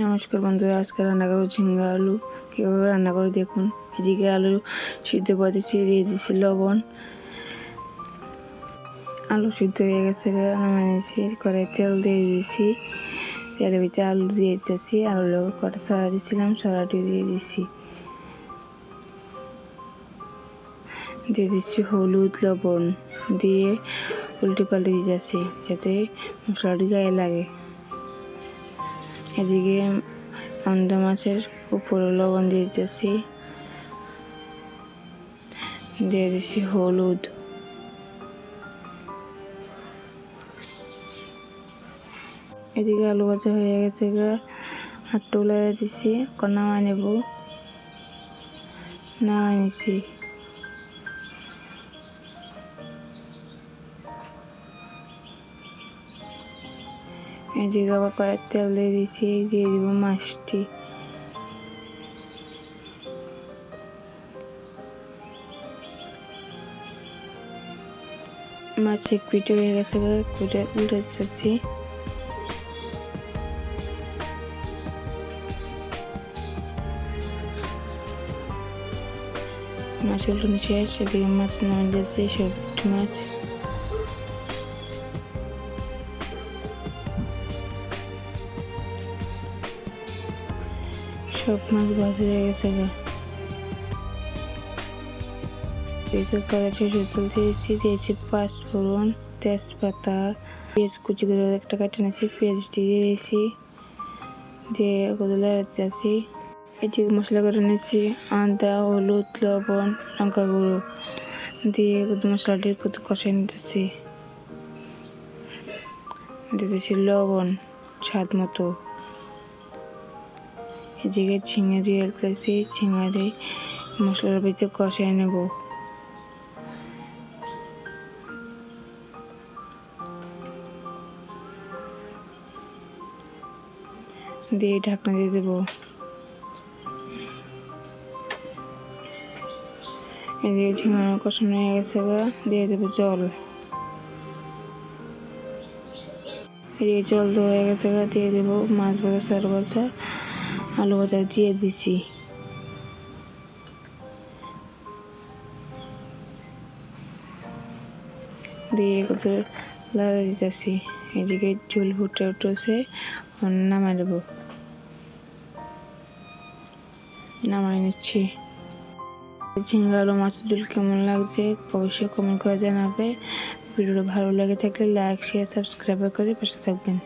নমস্কার বন্ধুরা, আজকে রান্না করবো ঝিঙ্গা আলু। কীভাবে রান্না করে দেখুন। এদিকে আলু সিদ্ধ বসিয়েছি, দিয়ে দিচ্ছি লবণ। আলু সিদ্ধ হয়ে গেছে, নামিয়ে নিয়েছি। কড়াই তেল দিয়ে দিয়েছি, তেলের ভিতরে আলু দিয়ে দিতেছি। আলু কটা সরা দিয়েছিলাম, সরাটি দিয়ে দিচ্ছি। দিয়ে দিচ্ছি হলুদ, লবণ দিয়ে উল্টে পাল্টে দিতেছি যাতে মশলাটি গায়ে লাগে। এদিকে আন্দা মাছের উপরে লবণ দিয়ে দিতেছি, দিয়ে দিচ্ছি হলুদ। এদিকে আলু ভাজা হয়ে গেছে, হাতটা উলাই দিচ্ছি। নামাই নেব, নামাই নিচ্ছি। এদিকে আবার কড়াই তেল দিয়ে দিচ্ছি, দিয়ে দিব মাছটি। মাছ এক পিঠে হয়ে গেছে, উল্টে দিচ্ছি। মাছ উল্টানো শেষ, এদিকে মাছ নামিয়ে দিয়েছি। সবটি মাছ সব মাছ ভাজা হয়ে গেছে। দিয়েছি পাঁচফোড়ন, তেজপাতা, পেঁয়াজ কুচি করে একটা কাটে নিয়েছি, পেঁয়াজটি দিয়েছি, দিয়ে কতগুলো দিয়েছি। এটি মশলা করে নিয়েছি, আদা, হলুদ, লবণ, লঙ্কা গুঁড়ো দিয়ে মশলাটি কত কষাই নিতেছি। দিতেছি লবণ স্বাদ মতো। এদিকে ঝিঙে দিয়ে দিতেছি, ঝিঙে দিয়ে মশলার ভিতরে কষাই নেব। দিয়ে ঢাকনা দিয়ে দেবো। এদিকে ঝিঙে কষানো হয়ে গেছে, দিয়ে দেবো জল। এদিকে জল দেওয়া হয়ে গেছে, দিয়ে দেবো মাছ ভাজা, চাল ভাজা, আলু ভাজা দিয়ে দিচ্ছি। দিয়ে কত লাড়া দিতেছি। এদিকে ঝোল ফুটে উঠেছে, নামাই দেবো, নামাই নিচ্ছি। ঝিঙ্গা আলু মাছের ঝোল কেমন লাগছে অবশ্যই কমেন্ট করে জানাবে। ভিডিওটা ভালো লাগে থাকলে লাইক, শেয়ার, সাবস্ক্রাইব করে পাশে থাকবেন।